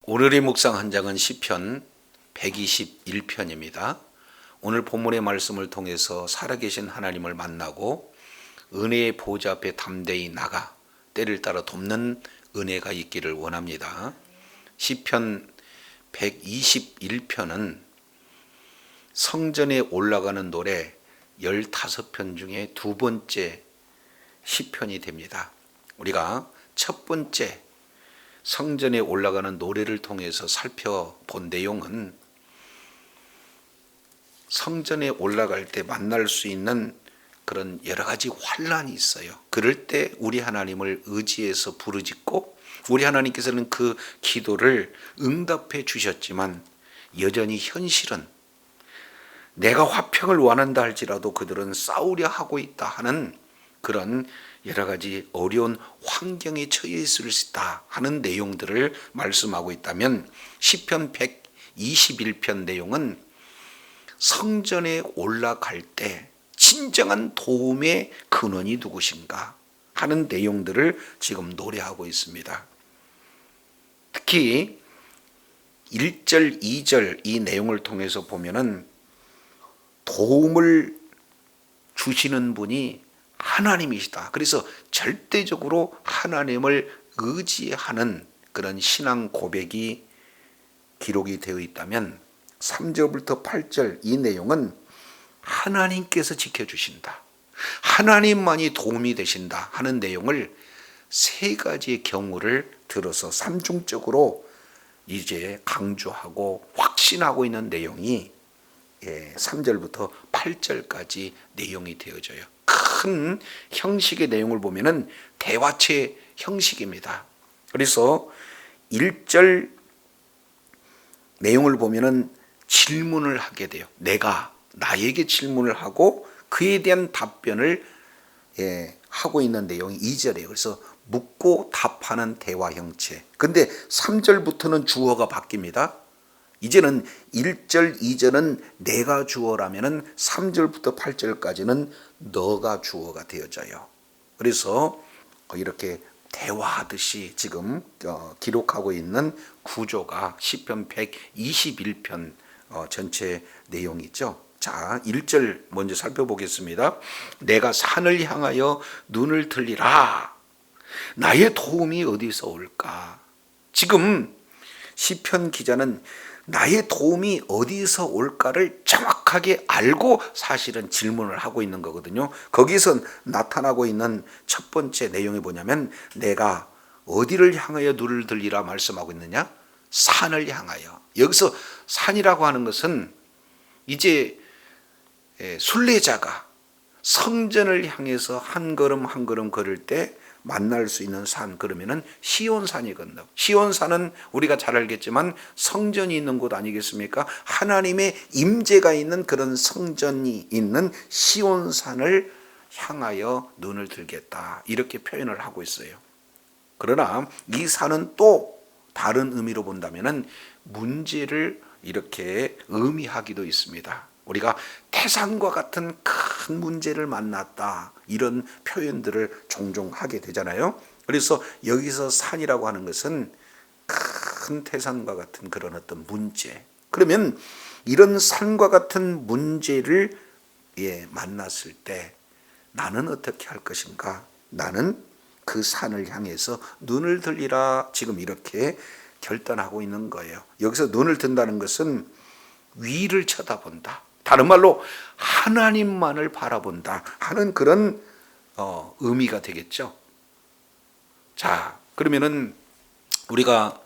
오늘의 묵상 한장은 시편 121편입니다. 오늘 본문의 말씀을 통해서 살아계신 하나님을 만나고 은혜의 보좌 앞에 담대히 나가 때를 따라 돕는 은혜가 있기를 원합니다. 시편 121편은 성전에 올라가는 노래 15편 중에 두 번째 시편이 됩니다. 우리가 첫 번째 성전에 올라가는 노래를 통해서 살펴본 내용은 성전에 올라갈 때 만날 수 있는 그런 여러 가지 환난이 있어요. 그럴 때 우리 하나님을 의지해서 부르짖고 우리 하나님께서는 그 기도를 응답해 주셨지만 여전히 현실은 내가 화평을 원한다 할지라도 그들은 싸우려 하고 있다 하는 그런 여러 가지 어려운 환경에 처해 있을 수 있다 하는 내용들을 말씀하고 있다면 시편 121편 내용은 성전에 올라갈 때 진정한 도움의 근원이 누구신가 하는 내용들을 지금 노래하고 있습니다. 특히 1절, 2절 이 내용을 통해서 보면은 도움을 주시는 분이 하나님이시다. 그래서 절대적으로 하나님을 의지하는 그런 신앙 고백이 기록이 되어 있다면 3절부터 8절 이 내용은 하나님께서 지켜주신다. 하나님만이 도움이 되신다 하는 내용을 세 가지의 경우를 들어서 삼중적으로 이제 강조하고 확신하고 있는 내용이 3절부터 8절까지 내용이 되어져요. 큰 형식의 내용을 보면은 대화체 형식입니다. 그래서 1절 내용을 보면은 질문을 하게 돼요. 내가 나에게 질문을 하고 그에 대한 답변을 하고 있는 내용이 2절이에요. 그래서 묻고 답하는 대화 형체. 근데 3절부터는 주어가 바뀝니다. 이제는 1절, 2절은 내가 주어라면은 3절부터 8절까지는 너가 주어가 되어져요. 그래서 이렇게 대화하듯이 지금 기록하고 있는 구조가 시편 121편 전체 내용이죠. 자, 1절 먼저 살펴보겠습니다. 내가 산을 향하여 눈을 들리라. 나의 도움이 어디서 올까? 지금 시편 기자는 나의 도움이 어디서 올까를 정확하게 알고 사실은 질문을 하고 있는 거거든요. 거기서 나타나고 있는 첫 번째 내용이 뭐냐면 내가 어디를 향하여 눈을 들리라 말씀하고 있느냐? 산을 향하여. 여기서 산이라고 하는 것은 이제 순례자가 성전을 향해서 한 걸음 한 걸음 걸을 때 만날 수 있는 산, 그러면은 시온산이거든요. 시온산은 우리가 잘 알겠지만 성전이 있는 곳 아니겠습니까? 하나님의 임재가 있는 그런 성전이 있는 시온산을 향하여 눈을 들겠다 이렇게 표현을 하고 있어요. 그러나 이 산은 또 다른 의미로 본다면은 문제를 이렇게 의미하기도 있습니다. 우리가 태산과 같은 큰 문제를 만났다 이런 표현들을 종종 하게 되잖아요. 그래서 여기서 산이라고 하는 것은 큰 태산과 같은 그런 어떤 문제. 그러면 이런 산과 같은 문제를 만났을 때 나는 어떻게 할 것인가? 나는 그 산을 향해서 눈을 들리라 지금 이렇게 결단하고 있는 거예요. 여기서 눈을 든다는 것은 위를 쳐다본다. 다른 말로 하나님만을 바라본다 하는 그런 의미가 되겠죠. 자, 그러면은 우리가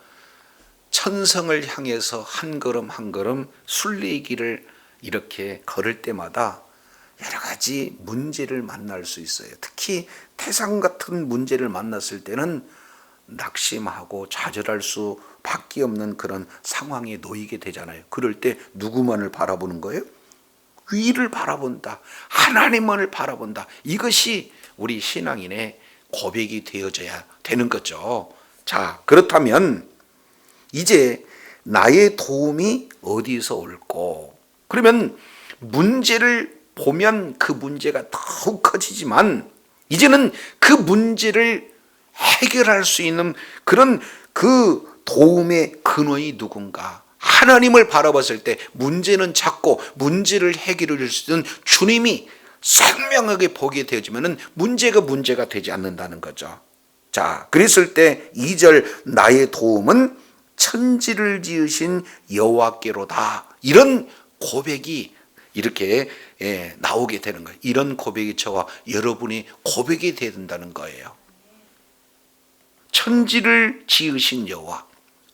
천성을 향해서 한 걸음 한 걸음 순례길을 이렇게 걸을 때마다 여러 가지 문제를 만날 수 있어요. 특히 태산 같은 문제를 만났을 때는 낙심하고 좌절할 수밖에 없는 그런 상황에 놓이게 되잖아요. 그럴 때 누구만을 바라보는 거예요? 위를 바라본다. 하나님만을 바라본다. 이것이 우리 신앙인의 고백이 되어져야 되는 거죠. 자, 그렇다면 이제 나의 도움이 어디서 올꼬? 그러면 문제를 보면 그 문제가 더욱 커지지만 이제는 그 문제를 해결할 수 있는 그런 그 도움의 근원이 누군가? 하나님을 바라봤을 때 문제는 작고 문제를 해결해 줄 수 있는 주님이 선명하게 보게 되어지면 문제가 되지 않는다는 거죠. 자, 그랬을 때 2절 나의 도움은 천지를 지으신 여호와께로다. 이런 고백이 이렇게 나오게 되는 거예요. 이런 고백이 저와 여러분이 고백이 되어야 된다는 거예요. 천지를 지으신 여호와.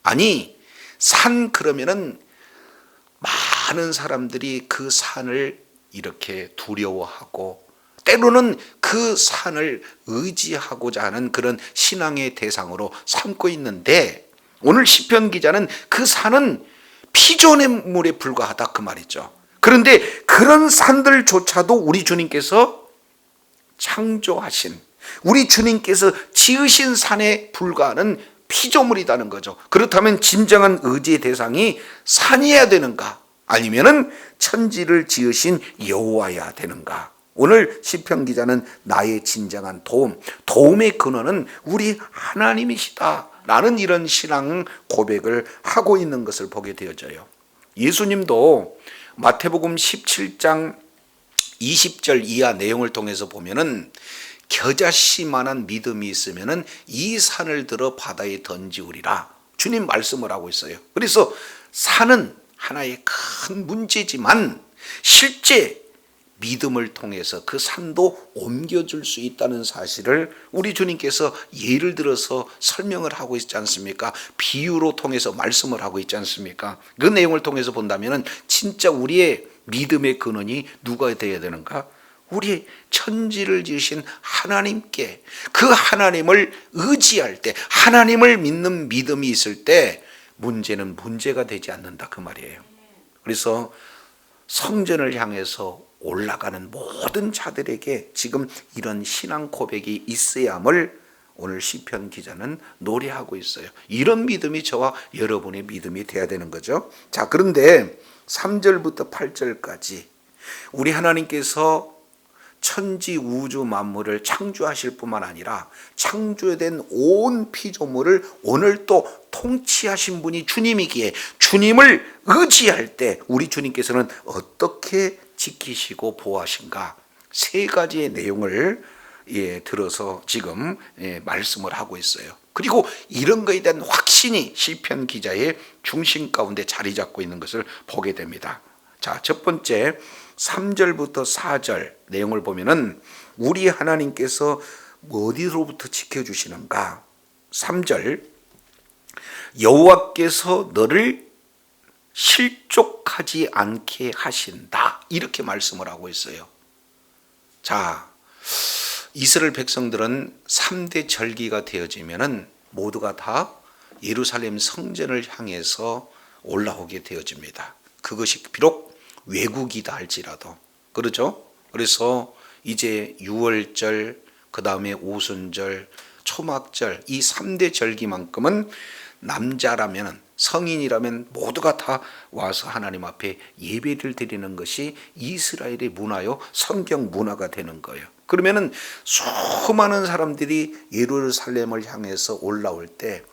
아니, 산 그러면은 많은 사람들이 그 산을 이렇게 두려워하고 때로는 그 산을 의지하고자 하는 그런 신앙의 대상으로 삼고 있는데, 오늘 시편 기자는 그 산은 피조물에 불과하다 그 말이죠. 그런데 그런 산들조차도 우리 주님께서 창조하신, 우리 주님께서 지으신 산에 불과하는 피조물이라는 거죠. 그렇다면 진정한 의지의 대상이 산이어야 되는가? 아니면은 천지를 지으신 여호와여야 되는가? 오늘 시편 기자는 나의 진정한 도움의 근원은 우리 하나님이시다라는 이런 신앙 고백을 하고 있는 것을 보게 되어져요. 예수님도 마태복음 17장 20절 이하 내용을 통해서 보면은 겨자씨만한 믿음이 있으면은 이 산을 들어 바다에 던지우리라 주님 말씀을 하고 있어요. 그래서 산은 하나의 큰 문제지만 실제 믿음을 통해서 그 산도 옮겨줄 수 있다는 사실을 우리 주님께서 예를 들어서 설명을 하고 있지 않습니까? 비유로 통해서 말씀을 하고 있지 않습니까? 그 내용을 통해서 본다면 진짜 우리의 믿음의 근원이 누가 되어야 되는가? 우리 천지를 지으신 하나님께, 그 하나님을 의지할 때, 하나님을 믿는 믿음이 있을 때 문제는 문제가 되지 않는다 그 말이에요. 그래서 성전을 향해서 올라가는 모든 자들에게 지금 이런 신앙 고백이 있어야 함을 오늘 시편 기자는 노래하고 있어요. 이런 믿음이 저와 여러분의 믿음이 돼야 되는 거죠. 자, 그런데 3절부터 8절까지 우리 하나님께서 천지 우주 만물을 창조하실 뿐만 아니라 창조된 온 피조물을 오늘 또 통치하신 분이 주님이기에 주님을 의지할 때 우리 주님께서는 어떻게 지키시고 보호하신가, 세 가지의 내용을 들어서 지금 말씀을 하고 있어요. 그리고 이런 것에 대한 확신이 시편 기자의 중심 가운데 자리 잡고 있는 것을 보게 됩니다. 자, 첫 번째 3절부터 4절 내용을 보면은 우리 하나님께서 어디로부터 지켜주시는가? 3절 여호와께서 너를 실족하지 않게 하신다 이렇게 말씀을 하고 있어요. 자, 이스라엘 백성들은 3대 절기가 되어지면은 모두가 다 예루살렘 성전을 향해서 올라오게 되어집니다. 그것이 비록 외국이다 할지라도 그렇죠. 그래서 이제 유월절, 그 다음에 오순절, 초막절 이 3대 절기만큼은 남자라면, 성인이라면 모두가 다 와서 하나님 앞에 예배를 드리는 것이 이스라엘의 문화요, 성경 문화가 되는 거예요. 그러면은 수많은 사람들이 예루살렘을 향해서 올라올 때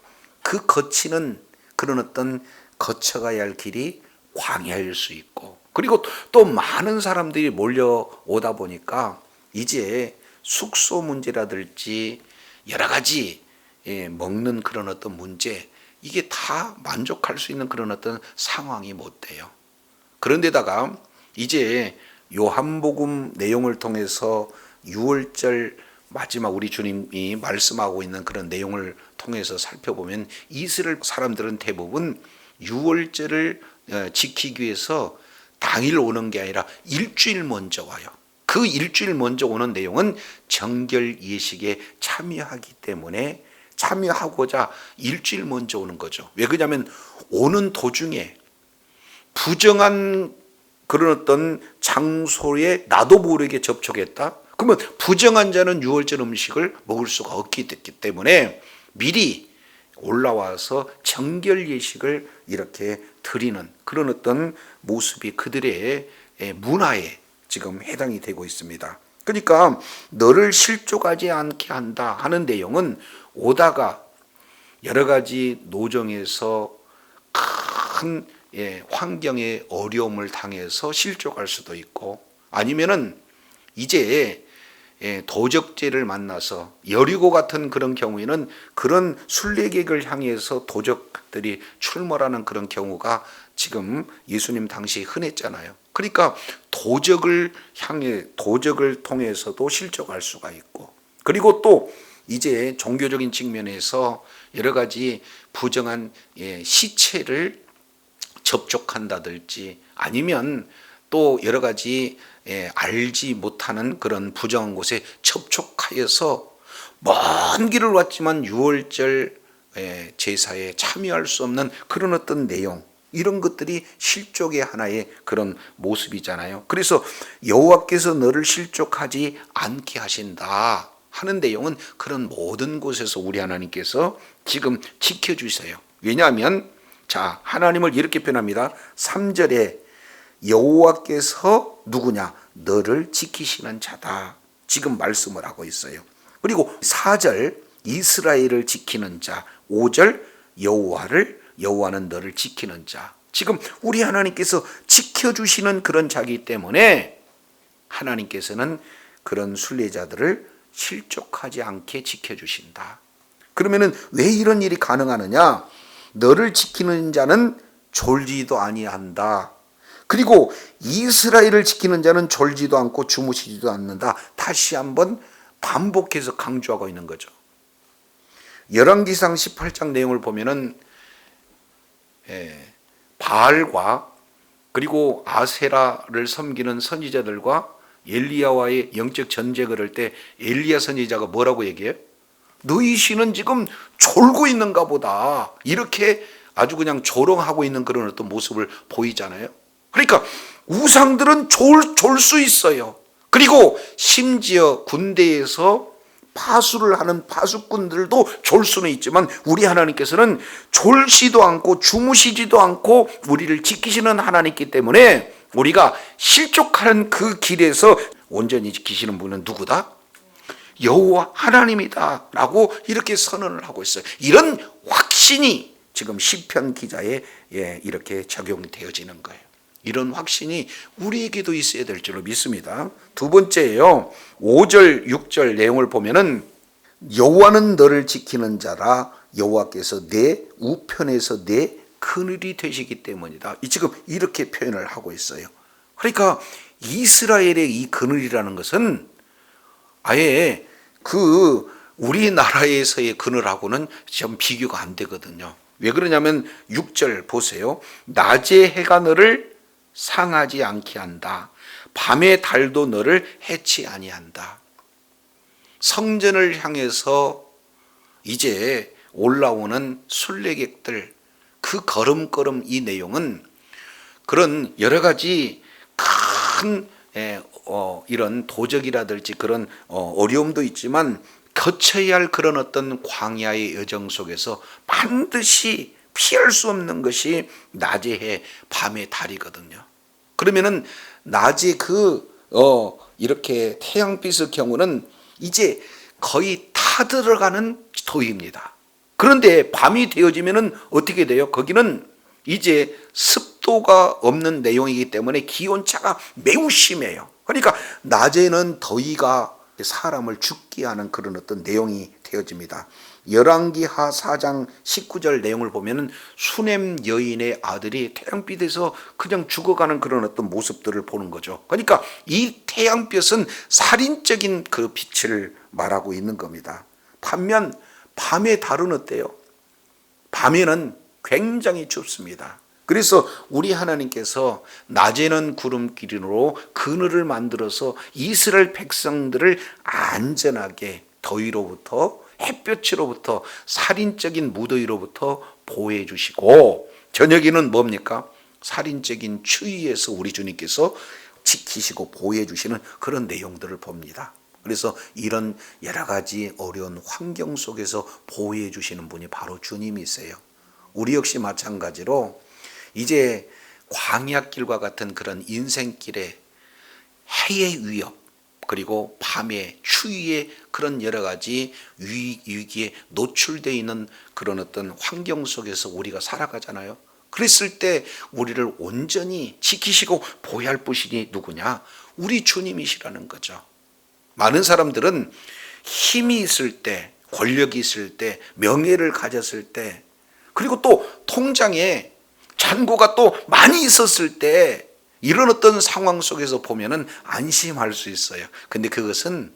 그 거치는 그런 어떤 거쳐가야 할 길이 광야일 수 있고, 그리고 또 많은 사람들이 몰려오다 보니까 이제 숙소 문제라든지 여러 가지 먹는 그런 어떤 문제, 이게 다 만족할 수 있는 그런 어떤 상황이 못 돼요. 그런데다가 이제 요한복음 내용을 통해서 6월절 마지막 우리 주님이 말씀하고 있는 그런 내용을 통해서 살펴보면 이스라엘 사람들은 대부분 6월절을 지키기 위해서 당일 오는 게 아니라 일주일 먼저 와요. 그 일주일 먼저 오는 내용은 정결 예식에 참여하기 때문에 참여하고자 일주일 먼저 오는 거죠. 왜 그러냐면 오는 도중에 부정한 그런 어떤 장소에 나도 모르게 접촉했다. 그러면 부정한 자는 유월절 음식을 먹을 수가 없기 때문에 미리 올라와서 정결 예식을 이렇게 드리는 그런 어떤 모습이 그들의 문화에 지금 해당이 되고 있습니다. 그러니까 너를 실족하지 않게 한다 하는 내용은 오다가 여러 가지 노정에서 큰 환경의 어려움을 당해서 실족할 수도 있고, 아니면은 이제 도적제를 만나서 여리고 같은 그런 경우에는 그런 순례객을 향해서 도적들이 출몰하는 그런 경우가 지금 예수님 당시 흔했잖아요. 그러니까 도적을 통해서도 실족할 수가 있고, 그리고 또 이제 종교적인 측면에서 여러 가지 부정한 시체를 접촉한다든지, 아니면 또 여러 가지 알지 못하는 그런 부정한 곳에 접촉하여서 먼 길을 왔지만 유월절 제사에 참여할 수 없는 그런 어떤 내용, 이런 것들이 실족의 하나의 그런 모습이잖아요. 그래서 여호와께서 너를 실족하지 않게 하신다 하는 내용은 그런 모든 곳에서 우리 하나님께서 지금 지켜주세요. 왜냐하면 자, 하나님을 이렇게 표현합니다. 3절에 여호와께서 누구냐? 너를 지키시는 자다. 지금 말씀을 하고 있어요. 그리고 4절 이스라엘을 지키는 자, 5절 여호와는 너를 지키는 자. 지금 우리 하나님께서 지켜주시는 그런 자이기 때문에 하나님께서는 그런 순례자들을 실족하지 않게 지켜주신다. 그러면은 왜 이런 일이 가능하느냐? 너를 지키는 자는 졸지도 아니한다. 그리고 이스라엘을 지키는 자는 졸지도 않고 주무시지도 않는다. 다시 한번 반복해서 강조하고 있는 거죠. 열왕기상 18장 내용을 보면은 바알과 그리고 아세라를 섬기는 선지자들과 엘리야와의 영적 전쟁을 할 때 엘리야 선지자가 뭐라고 얘기해요? 너희 신은 지금 졸고 있는가 보다. 이렇게 아주 그냥 조롱하고 있는 그런 어떤 모습을 보이잖아요. 그러니까 우상들은 졸 수 있어요. 그리고 심지어 군대에서 파수를 하는 파수꾼들도 졸 수는 있지만 우리 하나님께서는 졸지도 않고 주무시지도 않고 우리를 지키시는 하나님이기 때문에 우리가 실족하는 그 길에서 온전히 지키시는 분은 누구다? 여호와 하나님이다 라고 이렇게 선언을 하고 있어요. 이런 확신이 지금 시편 기자에 이렇게 적용이 되어지는 거예요. 이런 확신이 우리에게도 있어야 될 줄로 믿습니다. 두 번째예요. 5절 6절 내용을 보면은 여호와는 너를 지키는 자라, 여호와께서 내 우편에서 내 그늘이 되시기 때문이다. 지금 이렇게 표현을 하고 있어요. 그러니까 이스라엘의 이 그늘이라는 것은 아예 그 우리나라에서의 그늘하고는 좀 비교가 안 되거든요. 왜 그러냐면 6절 보세요. 낮에 해가 너를 상하지 않게 한다. 밤에 달도 너를 해치 아니한다. 성전을 향해서 이제 올라오는 순례객들, 그 걸음걸음 이 내용은 그런 여러 가지 큰 이런 도적이라든지 그런 어려움도 있지만 거쳐야 할 그런 어떤 광야의 여정 속에서 반드시 피할 수 없는 것이 낮의 해, 밤의 달이거든요. 그러면은 낮에 이렇게 태양빛의 경우는 이제 거의 타 들어가는 더위입니다. 그런데 밤이 되어지면은 어떻게 돼요? 거기는 이제 습도가 없는 내용이기 때문에 기온차가 매우 심해요. 그러니까 낮에는 더위가 사람을 죽게 하는 그런 어떤 내용이 되어집니다. 열왕기하 4장 19절 내용을 보면은 수넴 여인의 아들이 태양빛에서 그냥 죽어가는 그런 어떤 모습들을 보는 거죠. 그러니까 이 태양빛은 살인적인 그 빛을 말하고 있는 겁니다. 반면 밤의 달은 어때요? 밤에는 굉장히 춥습니다. 그래서 우리 하나님께서 낮에는 구름기린으로 그늘을 만들어서 이스라엘 백성들을 안전하게 더위로부터, 햇볕으로부터, 살인적인 무더위로부터 보호해 주시고, 저녁에는 뭡니까? 살인적인 추위에서 우리 주님께서 지키시고 보호해 주시는 그런 내용들을 봅니다. 그래서 이런 여러 가지 어려운 환경 속에서 보호해 주시는 분이 바로 주님이세요. 우리 역시 마찬가지로 이제 광야길과 같은 그런 인생길에 해의 위협, 그리고 밤에 추위에 그런 여러 가지 위기에 노출되어 있는 그런 어떤 환경 속에서 우리가 살아가잖아요. 그랬을 때 우리를 온전히 지키시고 보호할 분이 누구냐? 우리 주님이시라는 거죠. 많은 사람들은 힘이 있을 때, 권력이 있을 때, 명예를 가졌을 때, 그리고 또 통장에 잔고가 또 많이 있었을 때 이런 어떤 상황 속에서 보면은 안심할 수 있어요. 근데 그것은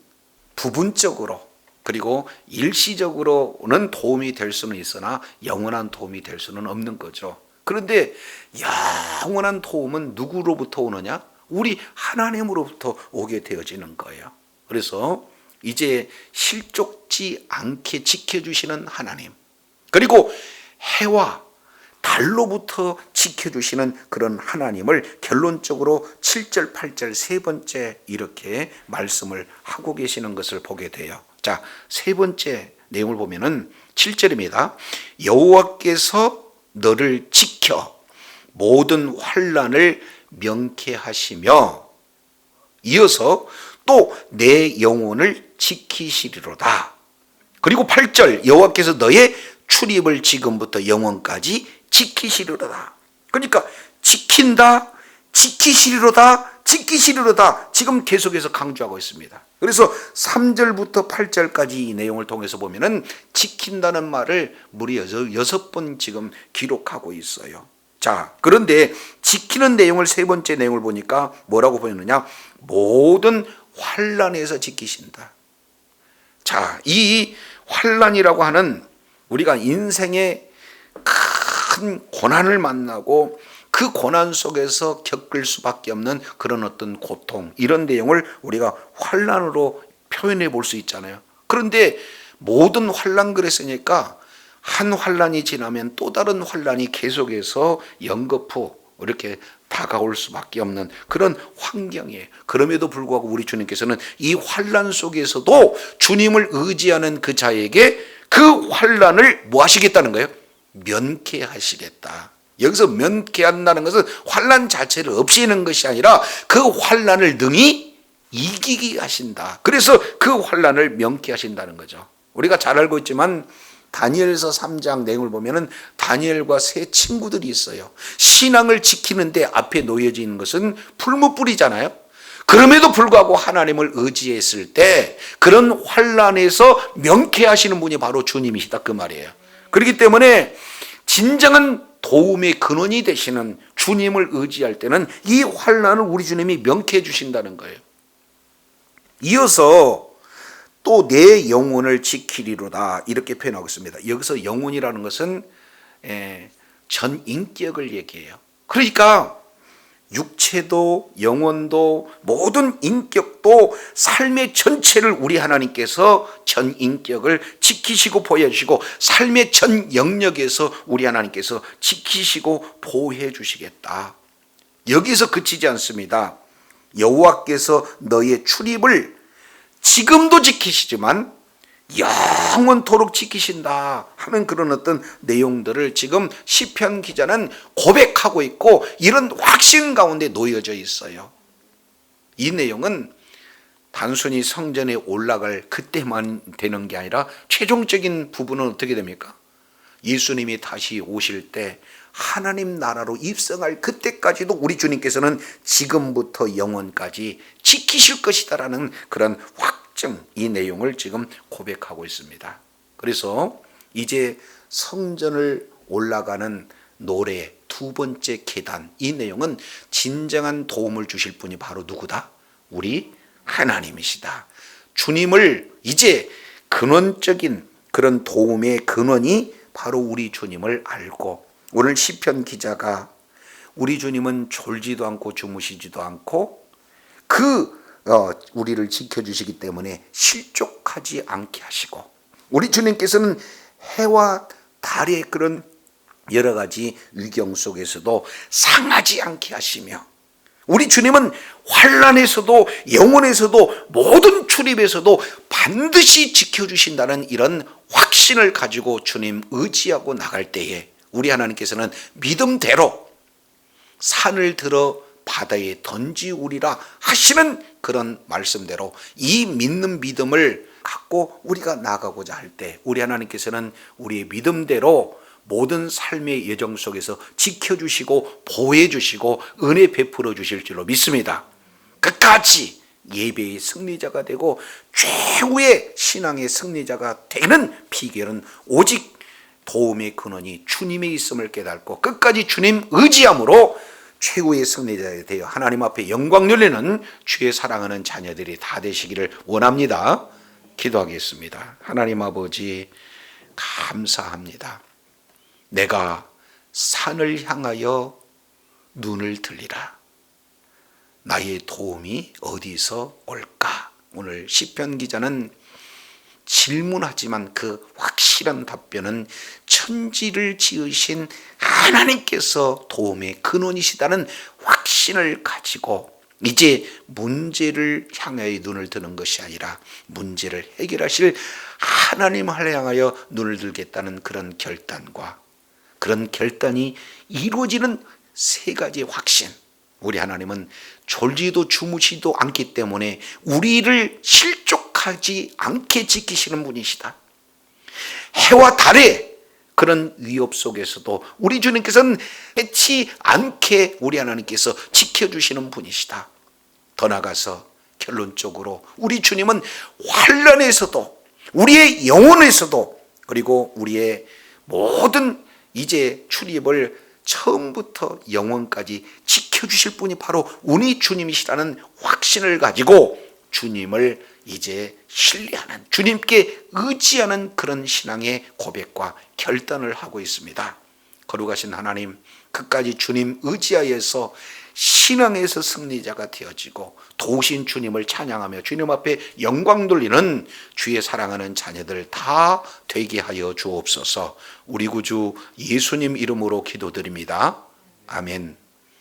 부분적으로 그리고 일시적으로는 도움이 될 수는 있으나 영원한 도움이 될 수는 없는 거죠. 그런데 영원한 도움은 누구로부터 오느냐? 우리 하나님으로부터 오게 되어지는 거예요. 그래서 이제 실족지 않게 지켜주시는 하나님, 그리고 해와 달로부터 지켜주시는 그런 하나님을 결론적으로 7절 8절 세 번째 이렇게 말씀을 하고 계시는 것을 보게 돼요. 자, 세 번째 내용을 보면은 7절입니다. 여호와께서 너를 지켜 모든 환난을 명쾌하시며 이어서 또 내 영혼을 지키시리로다. 그리고 8절 여호와께서 너의 출입을 지금부터 영원까지 지키시리로다. 그러니까 지킨다, 지키시리로다, 지키시리로다 지금 계속해서 강조하고 있습니다. 그래서 3절부터 8절까지 이 내용을 통해서 보면은 지킨다는 말을 무려 6번 지금 기록하고 있어요. 자, 그런데 지키는 내용을 세 번째 내용을 보니까 뭐라고 보이느냐? 모든 환난에서 지키신다. 자, 이 환난이라고 하는 우리가 인생의 큰 고난을 만나고 그 고난 속에서 겪을 수밖에 없는 그런 어떤 고통, 이런 내용을 우리가 환난으로 표현해 볼 수 있잖아요. 그런데 모든 환난 그랬으니까 한 환난이 지나면 또 다른 환난이 계속해서 연거푸 이렇게 다가올 수밖에 없는 그런 환경이에요. 그럼에도 불구하고 우리 주님께서는 이 환난 속에서도 주님을 의지하는 그 자에게 그 환난을 뭐 하시겠다는 거예요? 면케하시겠다. 여기서 면케한다는 것은 환난 자체를 없애는 것이 아니라 그 환난을 능히 이기게 하신다. 그래서 그 환난을 면케하신다는 거죠. 우리가 잘 알고 있지만 다니엘서 3장 내용을 보면은 다니엘과 세 친구들이 있어요. 신앙을 지키는데 앞에 놓여져 있는 것은 풀무불이잖아요. 그럼에도 불구하고 하나님을 의지했을 때 그런 환난에서 명쾌하시는 분이 바로 주님이시다 그 말이에요. 그렇기 때문에 진정한 도움의 근원이 되시는 주님을 의지할 때는 이 환난을 우리 주님이 명쾌해 주신다는 거예요. 이어서 또 내 영혼을 지키리로다 이렇게 표현하고 있습니다. 여기서 영혼이라는 것은 전 인격을 얘기해요. 그러니까 육체도 영혼도 모든 인격도 삶의 전체를 우리 하나님께서 전 인격을 지키시고 보여주시고 삶의 전 영역에서 우리 하나님께서 지키시고 보호해 주시겠다. 여기서 그치지 않습니다. 여호와께서 너의 출입을 지금도 지키시지만 영원토록 지키신다 하는 그런 어떤 내용들을 지금 시편 기자는 고백하고 있고 이런 확신 가운데 놓여져 있어요. 이 내용은 단순히 성전에 올라갈 그때만 되는 게 아니라 최종적인 부분은 어떻게 됩니까? 예수님이 다시 오실 때 하나님 나라로 입성할 그때까지도 우리 주님께서는 지금부터 영원까지 지키실 것이다라는 그런 확증, 이 내용을 지금 고백하고 있습니다. 그래서 이제 성전을 올라가는 노래 두 번째 계단, 이 내용은 진정한 도움을 주실 분이 바로 누구다? 우리 하나님이시다. 주님을 이제 근원적인 그런 도움의 근원이 바로 우리 주님을 알고, 오늘 시편 기자가 우리 주님은 졸지도 않고 주무시지도 않고 우리를 지켜주시기 때문에 실족하지 않게 하시고, 우리 주님께서는 해와 달의 그런 여러 가지 위경 속에서도 상하지 않게 하시며, 우리 주님은 환난에서도 영혼에서도 모든 출입에서도 반드시 지켜주신다는 이런 확신을 가지고 주님 의지하고 나갈 때에 우리 하나님께서는 믿음대로 산을 들어 바다에 던지우리라 하시는 그런 말씀대로 이 믿는 믿음을 갖고 우리가 나아가고자 할 때 우리 하나님께서는 우리의 믿음대로 모든 삶의 여정 속에서 지켜주시고 보호해주시고 은혜 베풀어 주실 줄로 믿습니다. 끝까지 예배의 승리자가 되고 최후의 신앙의 승리자가 되는 비결은 오직 도움의 근원이 주님에 있음을 깨닫고 끝까지 주님 의지함으로 최후의 승리자가 되어 하나님 앞에 영광 돌리는 주의 사랑하는 자녀들이 다 되시기를 원합니다. 기도하겠습니다. 하나님 아버지 감사합니다. 내가 산을 향하여 눈을 들리라. 나의 도움이 어디서 올까? 오늘 시편 기자는 질문하지만 그 확실한 답변은 천지를 지으신 하나님께서 도움의 근원이시다는 확신을 가지고 이제 문제를 향하여 눈을 드는 것이 아니라 문제를 해결하실 하나님을 향하여 눈을 들겠다는 그런 결단과 그런 결단이 이루어지는 세 가지 확신. 우리 하나님은 졸지도 주무시도 않기 때문에 우리를 실족하지 않게 지키시는 분이시다. 해와 달의 그런 위협 속에서도 우리 주님께서는 해치 않게 우리 하나님께서 지켜주시는 분이시다. 더 나아가서 결론적으로 우리 주님은 환난에서도 우리의 영혼에서도 그리고 우리의 모든 이제 출입을 처음부터 영원까지 지켜주실 분이 바로 우리 주님이시라는 확신을 가지고 주님을 이제 신뢰하는 주님께 의지하는 그런 신앙의 고백과 결단을 하고 있습니다. 거룩하신 하나님, 끝까지 주님 의지하여서 신앙에서 승리자가 되어지고 도우신 주님을 찬양하며 주님 앞에 영광 돌리는 주의 사랑하는 자녀들 다 되게 하여 주옵소서. 우리 구주 예수님 이름으로 기도드립니다. 아멘.